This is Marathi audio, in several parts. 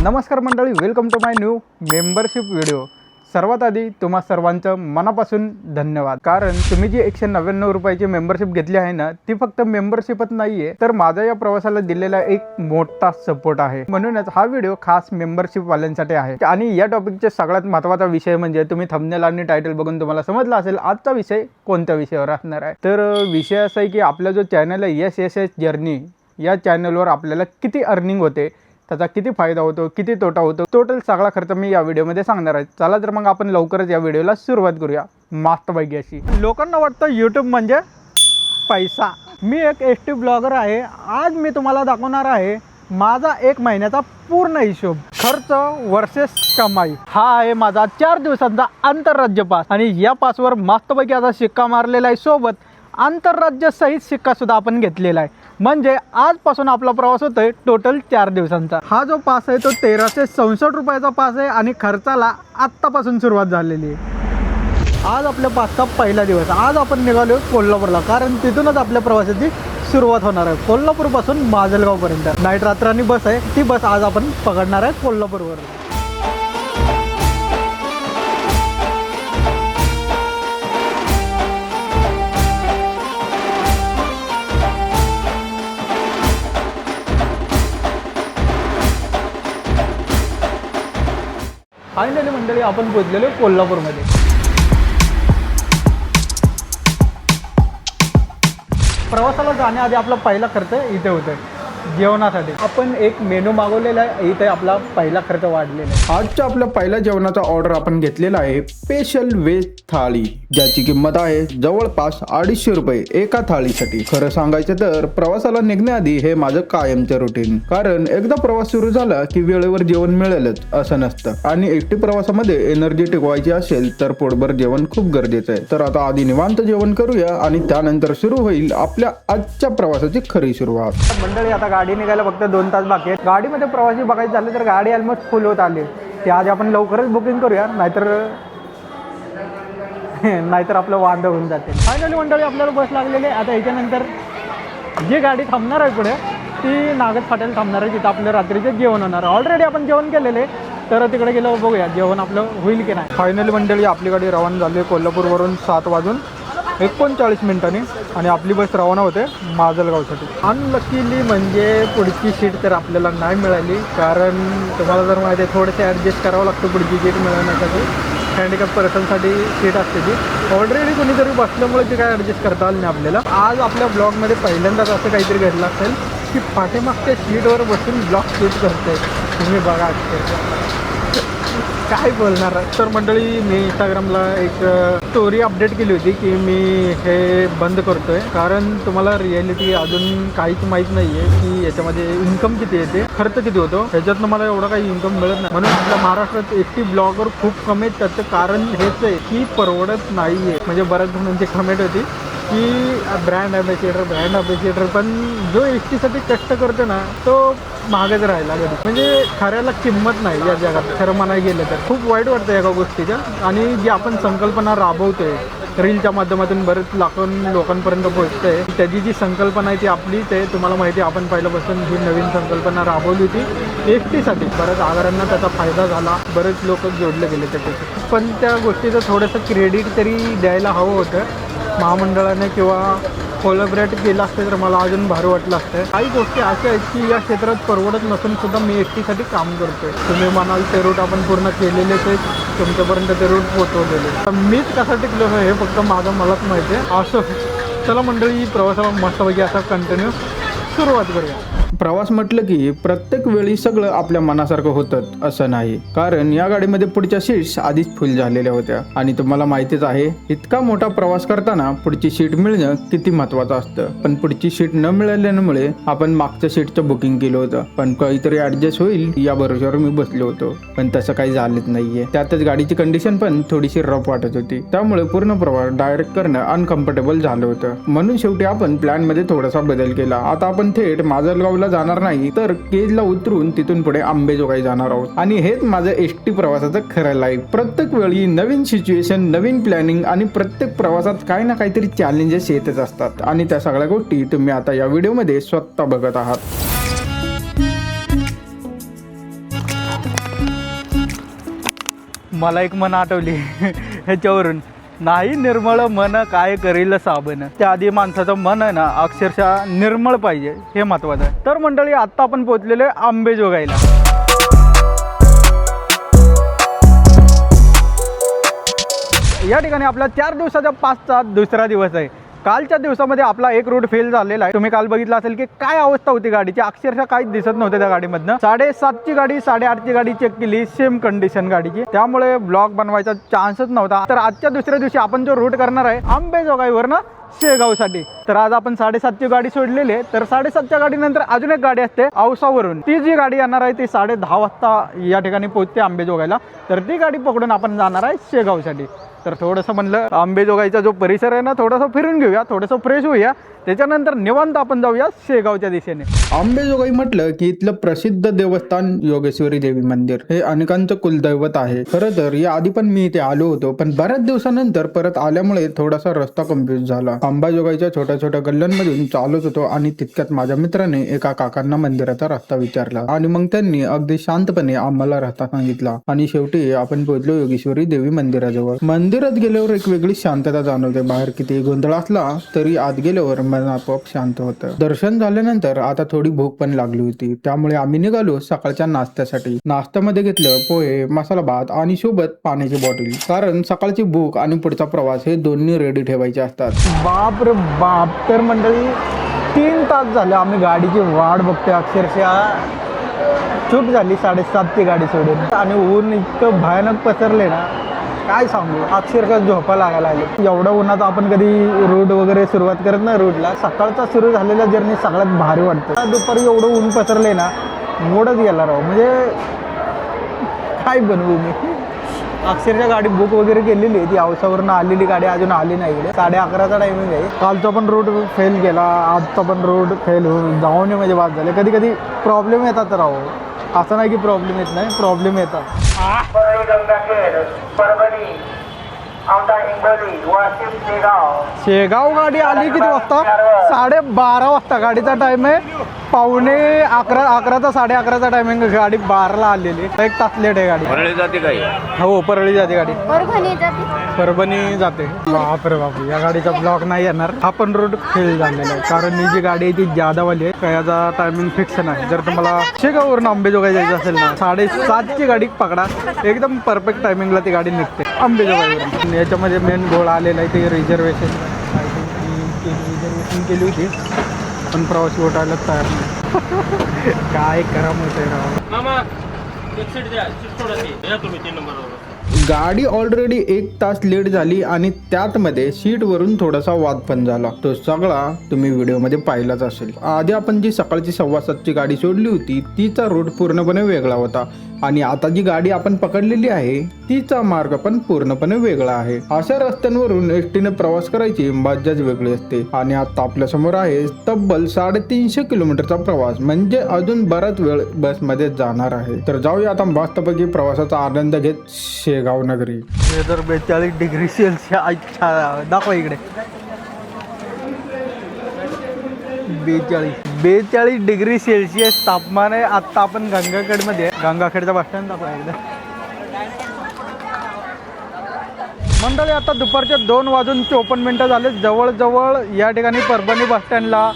नमस्कार मंडळी, welcome to my new membership video. सर्वात आधी तुम्हा सर्वांचं मनापासून धन्यवाद, कारण तुम्ही जी 199 रुपयाची मेंबरशिप घेतली आहे ना, ती फक्त मेंबरशिपच नाहीये, तर माझ्या या प्रवासाला दिलेला एक मोठा सपोर्ट आहे। म्हणूनच हा व्हिडिओ खास मेंबरशिप वाल्यांसाठी आहे। आणि या टॉपिकचे सगळ्यात महत्त्वाचा विषय म्हणजे तुम्ही थंबनेल आणि टायटल बघून तुम्हाला समजलं असेल आजचा विषय कोणत्या विषयावर असणार आहे। तर विषय असा आहे की आपला जो चॅनल आहे एस जर्नी, या चॅनलवर आपल्याला किती अर्निंग होते, त्याचा किती फायदा होतो, किती तोटा होतो, टोटल सगळा खर्च मी या व्हिडिओमध्ये सांगणार आहे। चला तर मग आपण लवकरच या व्हिडिओला सुरुवात करूया मस्तपैकी अशी। लोकांना वाटतं यूट्यूब म्हणजे पैसा। मी एक एसटी ब्लॉगर आहे। आज मी तुम्हाला दाखवणार आहे माझा 1 महिन्याचा पूर्ण हिशोब, खर्च वर्सेस कमाई। हा आहे माझा 4 दिवसांचा आंतरराज्य पास आणि या पासवर मस्तपैकी आता शिक्का मारलेला आहे, सोबत आंतरराज्य सहित शिक्का सुद्धा आपण घेतलेला आहे। म्हणजे आजपासून आपला प्रवास होतोय टोटल 4 दिवसांचा। हा जो पास आहे तो 1367 रुपयाचा पास आहे आणि खर्चाला आत्तापासून सुरुवात झालेली आहे। आज आपल्या पासचा पहिला दिवस। आज आपण निघालो कोल्हापूरला, कारण तिथूनच आपल्या प्रवासाची सुरुवात होणार आहे। कोल्हापूरपासून माजलगावपर्यंत नाईट रात्रानी बस आहे, ती बस आज आपण पकडणार आहे कोल्हापूरवर। फायनली मंडळी आपण पोहोचलेलो कोल्हापूरमध्ये। प्रवासाला जाण्याआधी आपला पहिला खर्च इथे होतोय जेवणासाठी। आपण एक मेनू मागवलेला आहे, इथे आपला पहिला खर्च वाढलेला आहे। आजच्या आपल्या पहिल्या जेवणाचा ऑर्डर आपण घेतलेला आहे स्पेशल व्हेज थाळी, ज्याची किंमत आहे जवळपास 250 रुपये एका थाळीसाठी। खरं सांगायचं तर प्रवासाला निघण्याआधी हे माझं कायमचं रुटीन, कारण एकदा प्रवास सुरू झाला की वेळेवर जेवण मिळेलच असं नसतं। आणि एकटी प्रवासामध्ये एनर्जी टिकवायची असेल तर पोटभर जेवण खूप गरजेचं आहे। तर आता आधी निवांत जेवण करूया आणि त्यानंतर सुरू होईल आपल्या आजच्या प्रवासाची खरी सुरुवात। मंडळी आता गाडी निघायला फक्त 2 तास बाकी आहेत। गाडीमध्ये प्रवासी बघायचं झालं तर गाडी ऑलमोस्ट फुल होत आली। ते आज आपण लवकरच बुकिंग करूया, नाहीतर आपलं वांदं होऊन जाते। फायनली मंडळी आपल्याला बस लागलेली आहे। आता याच्यानंतर जी गाडी थांबणार आहे पुढे ती नागद फाट्याला थांबणार आहे, तिथं आपलं रात्रीचं जेवण होणार आहे। ऑलरेडी आपण जेवण केलेले, तर तिकडे गेलो बघूया जेवण आपलं होईल की नाही। फायनली मंडळी आपली गाडी रवाना झाली आहे कोल्हापूरवरून 7:39 आणि आपली बस रवाना होते माजलगावसाठी। अनलकीली म्हणजे पुढची सीट तर आपल्याला नाही मिळाली, कारण तुम्हाला जर माहिती आहे थोडेसे ॲडजस्ट करावं लागतं पुढची सीट मिळवण्यासाठी। हँडिकॅप पर्सनसाठी सीट असते ती, ऑलरेडी कोणीतरी बसल्यामुळे ती काय ॲडजस्ट करता आली नाही आपल्याला। आज आपल्या ब्लॉगमध्ये पहिल्यांदाच असं काहीतरी घडलं असेल की पाठीमागच्या सीटवर बसून ब्लॉग शूट करते। तुम्ही बघा काय बोलणार। तर मंडळी मी इंस्टाग्रामला एक स्टोरी अपडेट केली होती की मी हे बंद करतोय, कारण तुम्हाला रिॲलिटी अजून काहीच माहीत नाही आहे की याच्यामध्ये इन्कम किती येते, खर्च किती होतो। ह्याच्यातनं मला एवढा काही इन्कम मिळत नाही। म्हणून आपल्या महाराष्ट्रात एकटी ब्लॉगर खूप कमी आहेत। त्याचं कारण हेच आहे की परवडत नाही आहे। म्हणजे बऱ्याच जणांची कमेंट होती की ब्रँड ॲम्बॅसिडर, पण जो एसटीसाठी कष्ट करतो ना तो महागच राहिला कधी। म्हणजे खऱ्याला किंमत नाही या जगात, खरं म्हणायला गेलं तर। खूप वाईट वाटतं एका गोष्टीच्या। आणि जी आपण संकल्पना राबवतोय रीलच्या माध्यमातून बरेच लोकांपर्यंत पोहोचतंय, त्याची जी संकल्पना आहे ती आपलीच आहे। तुम्हाला माहिती आहे आपण पहिल्यापासून ही नवीन संकल्पना राबवली होती एसटीसाठी। बऱ्याच आगारांना त्याचा फायदा झाला, बरेच लोक जोडले गेले त्याच्याशी, पण त्या गोष्टीचं थोडंसं क्रेडिट तरी द्यायला हवं होतं महामंडळाने, किंवा कोलॅबरेट केलं असतं तर मला अजून भारी वाटलं असतं। काही गोष्टी अशा आहेत की या क्षेत्रात परवडत नसून सुद्धा मी एसटीसाठी काम करतोय। तुम्ही म्हणाल ते रूट आपण पूर्ण केलेलेच आहेत, तुमच्यापर्यंत ते रूट पोहोचवलेले, मीच कसा टिकलो हे फक्त मलाच माहिती आहे। असं चला मंडळी प्रवासाला मस्तपैकी असा कंटिन्यू सुरुवात करूया। प्रवास म्हटलं की प्रत्येक वेळी सगळं आपल्या मनासारखं होतं असं नाही, कारण या गाडीमध्ये पुढच्या सीट्स आधीच फुल झालेल्या होत्या। आणि तुम्हाला माहितीच आहे इतका मोठा प्रवास करताना पुढची सीट मिळणं किती महत्त्वाचं असतं। पण पुढची सीट न मिळाल्यामुळे आपण मागच्या सीटचं बुकिंग केलं होतं, पण काहीतरी ॲडजस्ट होईल या भरोश्यावर मी बसलो होतो, पण तसं काही झालंच नाहीये। त्यातच गाडीची कंडिशन पण थोडीशी रफ वाटत होती, त्यामुळे पूर्ण प्रवास डायरेक्ट करणं अनकम्फर्टेबल झालं होतं। म्हणून शेवटी आपण प्लॅनमध्ये थोडासा बदल केला। आता आपण थेट माजलगावला जाणार नाही, तर केजला उतरून तिथून पुढे अंबेजोगाई जाणार आहोत। आणि हेच माझं एसटी प्रवासाचं खरं लाईफ। प्रत्येक वेळी नवीन सिच्युएशन, नवीन प्लॅनिंग आणि प्रत्येक प्रवासात काही ना काहीतरी चॅलेंजेस येतच असतात, आणि त्या सगळ्या गोष्टी तुम्ही आता या व्हिडिओमध्ये स्वतः बघत आहात। मला एक मन आठवली ह्याच्यावरून, नाही निर्मळ मन काय करील साबण. त्या आधी माणसाचं मन आहे ना अक्षरशः निर्मळ पाहिजे, हे महत्त्वाचं आहे. तर मंडळी आत्ता आपण पोहोचलेलो आहे आंबेजोगाईला. या ठिकाणी आपला 4 दिवसाच्या 5चा दुसरा दिवस आहे. कालच्या दिवसामध्ये आपला एक रूट फेल झालेला आहे. तुम्ही काल बघितलं असेल की काय अवस्था होती गाडीची, अक्षरशः काहीच दिसत नव्हते त्या गाडीमधनं. 7:30ची गाडी 8:30ची गाडी चेक केली, सेम कंडिशन गाडीची, त्यामुळे ब्लॉग बनवायचा चान्सच नव्हता. तर आजच्या दुसऱ्या दिवशी आपण जो रूट करणार आहे आंबेजोगाईवर ना शेगावसाठी, तर आज आपण 7:30ची गाडी सोडलेली आहे. तर 7:30च्या गाडीनंतर अजून एक गाडी असते औसावरून, ती जी गाडी येणार आहे ती 10:30 वाजता या ठिकाणी पोहोचते आंबेजोगाईला. तर ती गाडी पकडून आपण जाणार आहे शेगावसाठी. तर थोडंसं म्हणलं आंबेजोगाईचा जो परिसर आहे ना थोडंसं फिरून घेऊया, थोडंसं फ्रेश होऊया, त्याच्यानंतर निवांत आपण जाऊया शेगावच्या दिशेने. आंबेजोगाई म्हटलं की इथलं प्रसिद्ध देवस्थान योगेश्वरी देवी मंदिर हे अनेकांचं कुलदैवत आहे. खरं तर या आधी पण मी इथे आलो होतो, पण बऱ्याच दिवसानंतर परत आल्यामुळे थोडासा रस्ता कन्फ्यूज झाला. अंबाजोगाईच्या छोट्या छोट्या गल्ल्यांमधून चालत होतो आणि तितक्यात माझ्या मित्राने एका काकांना मंदिराचा रस्ता विचारला आणि मग त्यांनी अगदी शांतपणे आम्हाला रस्ता सांगितला आणि शेवटी आपण पोहोचलो योगेश्वरी देवी मंदिराजवळ. मंदिरात गेल्यावर एक वेगळी शांतता जाणवते. बाहेर किती गोंधळ असला तरी आत गेल्यावर मन आपोआप शांत होतं. दर्शन झाल्यानंतर आता थोडी भूक पण लागली होती, त्यामुळे आम्ही निघालो सकाळच्या नाश्त्यासाठी. नाश्त्यामध्ये घेतलं पोहे, मसाला भात आणि सोबत पाण्याची बॉटल, कारण सकाळची भूक आणि पुढचा प्रवास हे दोन्ही रेडी ठेवायचे असतात. बाप रे बाप. तर मंडळी 3 तास झाले आम्ही गाडीची वाट बघतोय. अक्षरशः चूक झाली 7:30ची गाडी सोडून, आणि ऊन इतकं भयानक पसरले ना काय सांगू, अक्षरशः झोपा लागायला लागले. एवढं उन्हात आपण कधी रूट वगैरे सुरुवात करत नाही रूटला. सकाळचा सुरू झालेला जर्नी सगळ्यात भारी वाटतं. दुपारी एवढं ऊन पसरले ना मोडच गेला राव, म्हणजे काय बनवू मी. अक्षरशः गाडी बुक वगैरे केलेली आहे, ती औसावरून आलेली गाडी अजून आली नाही इकडे. 11:30चा टायमिंग आहे. कालचा पण रूट फेल गेला, आजचा पण रूट फेल होऊन जाऊन म्हणजे बाद झाले. कधी कधी प्रॉब्लेम येतात राव, असं नाही की प्रॉब्लेम येत नाही, प्रॉब्लेम येतात. शेगाव गाडी आली किती वाजता? 12:30 वाजता गाडीचा टाइम आहे. 11:15 11:30चा टायमिंग, गाडी 12ला आलेली. 1 तास लेट आहे गाडी. परळी जाते काय? हो परळी जाते गाडी. परभणी जाते. बापरे बाप, या गाडीचा ब्लॉक नाही येणार. हा पण रूट फेल झालेला आहे, कारण ही जी गाडी आहे ती जादावाली आहे. याचा टायमिंग फिक्स नाही. जर तुम्हाला शेगाववरून अंबेजोगाई जायचं असेल ना 7:30ची गाडी पकडा, एकदम परफेक्ट टायमिंगला ती गाडी निघते अंबेजोगाईवरून. याच्यामध्ये मेन गोळ आलेला आहे ते रिझर्वेशन केली होती, पण प्रवासी उठायला तयार नाही. काय कराम होतंय राव. गाडी ऑलरेडी 1 तास लेट झाली आणि त्यात मध्ये सीट वरून थोडासा वाद पण झाला. तो सगळा तुम्ही व्हिडिओमध्ये पाहिलाच असेल. आधी आपण जी सकाळची 7:15ची गाडी सोडली होती तिचा रूट पूर्णपणे वेगळा होता, आणि आता जी गाडी आपण पकडलेली आहे तिचा मार्ग पण पूर्णपणे वेगळा आहे. अशा रस्त्यांवरून एसटीने प्रवास करायची मजाच वेगळी असते. आणि आता आपल्या समोर आहे तब्बल 350 किलोमीटरचा प्रवास, म्हणजे अजून बराच वेळ बसमध्ये जाणार आहे. तर जाऊया आता मस्तपैकी प्रवासाचा आनंद घेत शेगाव नगरी. 42 डिग्री सेल्सिअस दाखवा इकडे. 42 डिग्री सेल्सिअस तापमान आहे. आत्ता आपण गंगाखेडमध्ये, गंगाखेडचा बस स्टँड दाखवा एकदा. मंडळी आता दुपारच्या 2:54 झाले. जवळजवळ या ठिकाणी परभणी बस स्टँडला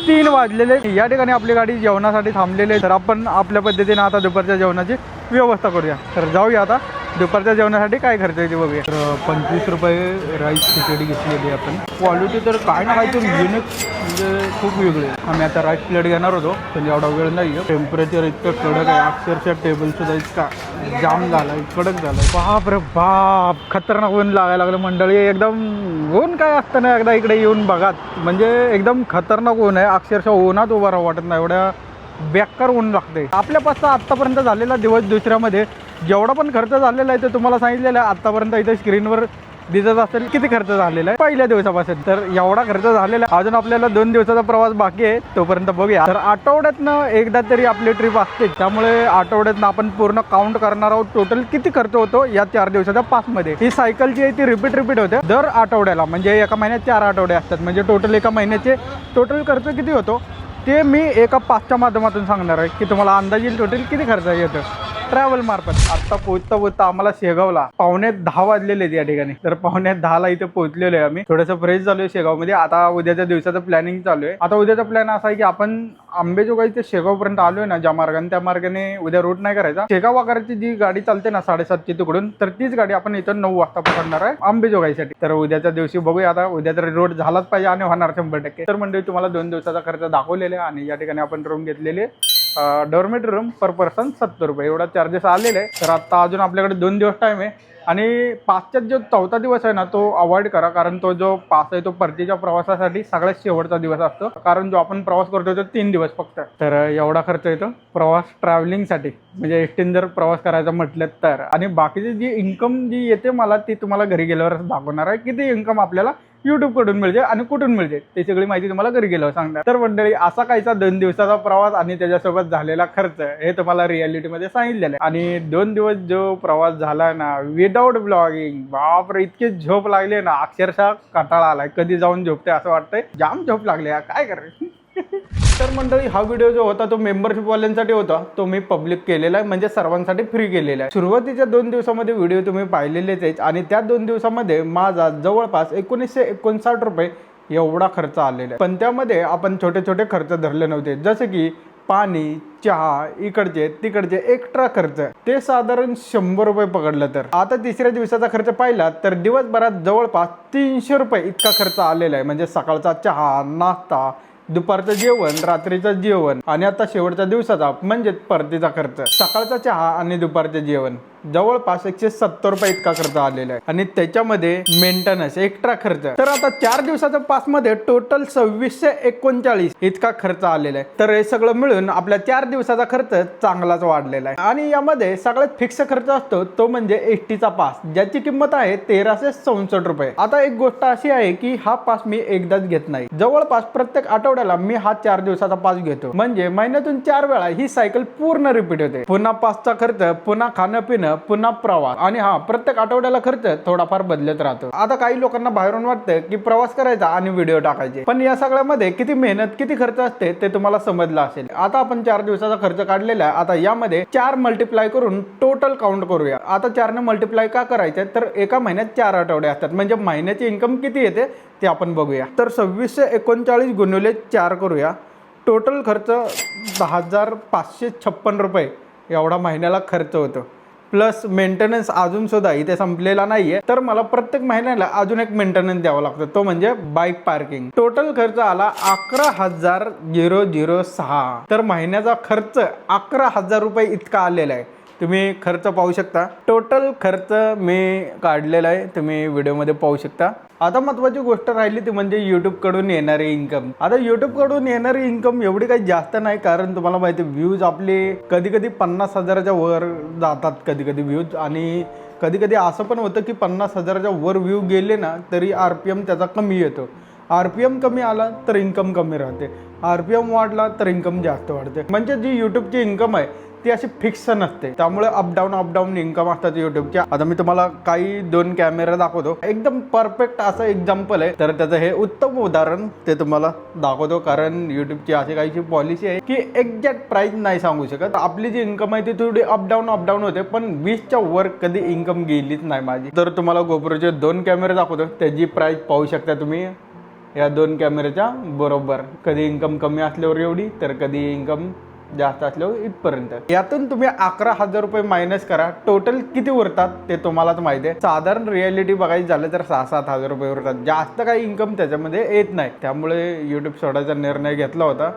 3 वाजलेले. या ठिकाणी आपली गाडी जेवणासाठी थांबलेली आहे. तर आपण आपल्या पद्धतीने आता दुपारच्या जेवणाची व्यवस्था करूया. तर जाऊया आता दुपारच्या जेवणासाठी काय खर्च आहे ते बघूया. तर 25 रुपये राईस खिचडी घेतलेली आपण. क्वालिटी तर काय ना काय तर युनिक, म्हणजे खूप वेगळी आहे. आम्ही आता राईस प्लेट घेणार होतो, पण एवढा वेळ नाही आहे. टेम्परेचर इतकं कडक आहे, अक्षरशः टेबलसुद्धा इतका जाम झाला आहे, कडक झाला आहे. बाप रे बाप, खतरनाक ऊन लागायला लागलं मंडळी. एकदम ऊन काय असतं ना, एकदा इकडे येऊन बघा, म्हणजे एकदम खतरनाक ऊन आहे. अक्षरशः उन्हात उभा राहू वाटत नाही, एवढ्या बेकार ऊन लागते. आपल्यापासून आत्तापर्यंत झालेला दिवस दुसऱ्यामध्ये जेवढा पण खर्च झालेला आहे ते तुम्हाला सांगितलेलं आहे. आत्तापर्यंत इथे स्क्रीनवर दिसत असेल किती खर्च झालेला आहे पहिल्या दिवसापासून. तर एवढा खर्च झालेला आहे. अजून आपल्याला 2 दिवसाचा प्रवास बाकी आहे, तोपर्यंत बघूया. तर आठवड्यातनं एकदा तरी आपली ट्रिप असते, त्यामुळे आठवड्यातनं आपण पूर्ण काउंट करणार आहोत टोटल किती खर्च होतो या 4 दिवसाच्या पासमध्ये. ही सायकल जी आहे ती रिपीट होते दर आठवड्याला, म्हणजे एका महिन्यात 4 आठवडे असतात, म्हणजे टोटल एका महिन्याचे टोटल खर्च किती होतो ते मी एका पासच्या माध्यमातून सांगणार आहे की तुम्हाला अंदाज येईल टोटल किती खर्च येतो. ट्रॅव्हल मार्फत. आता पोहोचता आम्हाला शेगावला 9:45 वाजलेले आहेत या ठिकाणी. तर 9:45 इथे पोहोचलेलो आहे आम्ही. थोडंसं फ्रेश झालोय शेगाव मध्ये. आता उद्याच्या दिवसाचं प्लॅनिंग चालू आहे. आता उद्याचा प्लॅन असा आहे की आपण अंबेजोगाई ते शेगाव पर्यंत आलोय ना ज्या मार्गाने, त्या मार्गाने उद्या रूट नाही करायचा. शेगाव आकाराची जी गाडी चालते ना 7:30 तिकडून, तर तीच गाडी आपण इथं 9 वाजता पकडणार आहे अंबेजोगाईसाठी. तर उद्याच्या दिवशी बघूया. आता उद्या तर रोड झालाच पाहिजे आणि होणार 100%. तर मंडळी तुम्हाला 2 दिवसाचा खर्च दाखवलेला आहे आणि या ठिकाणी आपण रूम घेतलेले डॉर्मेटरी रूम पर पर्सन 70 रुपये एवढा चार्जेस आलेले आहे. तर आता अजून आपल्याकडे 2 दिवस टाइम आहे आणि पाचच्यात जो 4था दिवस आहे ना तो अवॉइड करा, कारण तो जो 5 आहे तो परतीच्या प्रवासासाठी सगळ्यात शेवटचा दिवस असतो. कारण जो आपण प्रवास करतो तो 3 दिवस फक्त. तर एवढा खर्च येतो प्रवास ट्रॅव्हलिंगसाठी, म्हणजे एसटीन जर प्रवास करायचा म्हटलं तर. आणि बाकीची जी इन्कम जी येते मला ती तुम्हाला घरी गेल्यावरच दाखवणार आहे. किती इन्कम आपल्याला YouTube कडून मिळते आणि कुठून मिळते ते सगळी माहिती तुम्हाला घरी गेल्यावर सांगणार. तर मंडळी असा काहीचा 2 दिवसाचा प्रवास आणि त्याच्यासोबत झालेला खर्च हे तुम्हाला रियालिटीमध्ये सांगितलेलं आहे. आणि 2 दिवस जो प्रवास झाला ना विदाउट ब्लॉगिंग, बापरे इतके झोप लागले ना अक्षरशः कंटाळा आलाय. कधी जाऊन झोपते असं वाटतंय. जाम झोप लागले, काय करायचं. तर मंडळी हा व्हिडिओ जो होता तो मेंबरशिप वाल्यांसाठी होता. तो मी पब्लिक केलेला आहे, म्हणजे सर्वांसाठी फ्री केलेला आहे. सुरुवातीच्या 2 दिवसामध्ये व्हिडिओ तुम्ही पाहिलेलेच आहेत आणि त्या 2 दिवसामध्ये माझा जवळपास 1959 रुपये एवढा खर्च आलेला आहे. पण त्यामध्ये आपण छोटे छोटे खर्च धरले नव्हते, जसे की पाणी, चहा, इकडचे तिकडचे एक्स्ट्रा खर्च, ते साधारण 100 रुपये पकडलं. तर आता तिसऱ्या दिवसाचा खर्च पाहिला तर दिवसभरात जवळपास 300 रुपये इतका खर्च आलेला आहे. म्हणजे सकाळचा चहा, नाश्ता, दुपारचं जेवण, रात्रीचं जेवण आणि आता शेवटच्या दिवसाचा म्हणजे परतीचा खर्च. सकाळचा चहा आणि दुपारचं जेवण जवळपास 170 रुपये इतका खर्च आलेला आहे. आणि त्याच्यामध्ये मेंटेनन्स एक्स्ट्रा खर्च. तर आता 4 दिवसाच्या पास मध्ये टोटल 2639 इतका खर्च आलेला आहे. तर हे सगळं मिळून आपल्या 4 दिवसाचा खर्च चांगलाच वाढलेला आहे. आणि यामध्ये सगळ्यात फिक्स खर्च असतो तो म्हणजे एसटीचा पास, ज्याची किंमत आहे 1367 रुपये. आता एक गोष्ट अशी आहे की हा पास मी एकदाच घेत नाही. जवळपास प्रत्येक आठवड्याला मी हा 4 दिवसाचा पास घेतो. म्हणजे महिन्यातून 4 वेळा ही सायकल पूर्ण रिपीट होते. पुन्हा पासचा खर्च, पुन्हा खाणं पिणं, पुन्हा प्रवास. आणि हा प्रत्येक आठवड्याला खर्च थोडाफार बदलत राहतो. आता काही लोकांना बाहेरून वाटतं की प्रवास करायचा आणि व्हिडिओ टाकायचे, पण या सगळ्यामध्ये किती मेहनत किती खर्च असते ते तुम्हाला समजलं असेल. आता आपण 4 दिवसाचा खर्च काढलेला आहे. आता यामध्ये 4 मल्टिप्लाय करून टोटल काउंट करूया. आता 4 ने मल्टिप्लाय का करायचं, तर एका महिन्यात 4 आठवडे असतात, म्हणजे महिन्याची इन्कम किती येते ते आपण बघूया. तर 2639 गुणिले 4 करूया. टोटल खर्च 10,556 रुपये एवढा महिन्याला खर्च होतो. प्लस मेंटेनन्स अजून सुद्धा इथे संपलेला नाहीये. तर मला प्रत्येक महिन्याला अजून एक मेंटेनन्स द्यावा लागतो, तो म्हणजे बाईक पार्किंग. टोटल खर्च आला 11,006. तर महिन्याचा खर्च 11,000 रुपये इतका आलेला आहे. तुम्ही खर्च पाहू शकता. टोटल खर्च मी काढलेला आहे, तुम्ही व्हिडिओमध्ये पाहू शकता. आता महत्त्वाची गोष्ट राहिली ती म्हणजे यूट्यूबकडून येणारी इन्कम. आता यूट्यूबकडून येणारी इन्कम एवढी काही जास्त नाही, कारण तुम्हाला माहिती आहे व्ह्यूज आपले कधी कधी 50,000च्या वर जातात कधी कधी व्ह्यूज. आणि कधी कधी असं पण होतं की 50,000च्या वर व्ह्यू गेले ना तरी RPM त्याचा कमी येतो. RPM कमी आला तर इन्कम कमी राहते, RPM वाढला तर इन्कम जास्त वाढते. म्हणजे जी यूट्यूबची इन्कम आहे ती अशी फिक्स नसते, त्यामुळे अपडाऊन इन्कम असतात यूट्यूबच्या. आता मी तुम्हाला काही 2 कॅमेरा दाखवतो, एकदम परफेक्ट असं एक्झाम्पल आहे. तर त्याचं हे उत्तम उदाहरण ते तुम्हाला दाखवतो, कारण यूट्यूबची अशी काहीची पॉलिसी आहे की एक्झॅक्ट प्राइस नाही सांगू शकत. आपली जी इन्कम आहे ती थोडी अपडाऊन होते, पण 20च्या वर कधी इन्कम गेलीच नाही माझी. तर तुम्हाला गोप्रोचे 2 कॅमेरे दाखवतो, त्याची प्राइस पाहू शकता तुम्ही. या 2 कॅमेऱ्याच्या बरोबर कधी इन्कम कमी असल्यावर एवढी, तर कधी इन्कम जास्त असल्यावर इथपर्यंत. यातून तुम्ही 11,000 रुपये मायनस करा, टोटल किती उरतात ते तुम्हालाच माहिती आहे. साधारण रियालिटी बघायची झालं तर 6-7 रुपये उरतात. जास्त काही इन्कम त्याच्यामध्ये येत नाही, त्यामुळे यूट्यूब सोडायचा निर्णय घेतला होता.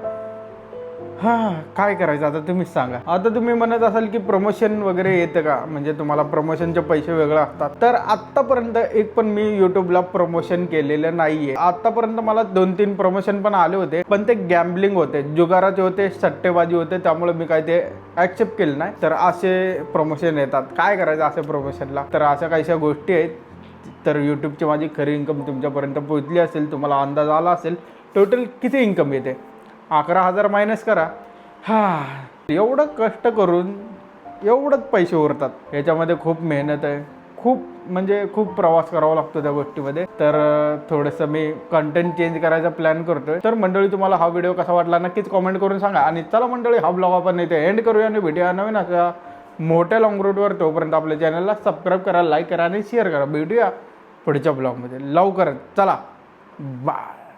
काय करायचं आता तुम्हीच सांगा. आता तुम्ही म्हणत असाल की प्रमोशन वगैरे येतं का, म्हणजे तुम्हाला प्रमोशनचे पैसे वेगळे असतात. तर आत्तापर्यंत एक पण मी यूट्यूबला प्रमोशन केलेलं नाहीये. आतापर्यंत मला 2-3 प्रमोशन पण आले होते, पण ते गॅम्बलिंग होते, जुगाराचे होते, सट्टेबाजी होते, त्यामुळे मी काय ते ऍक्सेप्ट केलं नाही. तर असे प्रमोशन येतात, काय करायचं असे प्रमोशनला. तर अशा काहीशा गोष्टी आहेत. तर यूट्यूबची माझी खरी इन्कम तुमच्यापर्यंत पोहोचली असेल, तुम्हाला अंदाज आला असेल टोटल किती इन्कम येते. 11,000 मायनस करा. एवढं कष्ट करून एवढंच पैसे उरतात. याच्यामध्ये खूप मेहनत आहे, खूप म्हणजे खूप प्रवास करावा लागतो त्या गोष्टीमध्ये. तर थोडंसं मी कंटेंट चेंज करायचा प्लॅन करतोय. तर मंडळी तुम्हाला हा व्हिडिओ कसा वाटला नक्कीच कॉमेंट करून सांगा. आणि चला मंडळी हा ब्लॉग आपण इथे एंड करूया आणि भेटूया नवीन अशा मोठ्या लॉंग रूटवर. तोपर्यंत आपल्या चॅनलला सबस्क्राईब करा, लाईक करा आणि शेअर करा. भेटूया पुढच्या ब्लॉगमध्ये लवकरच. चला बाय.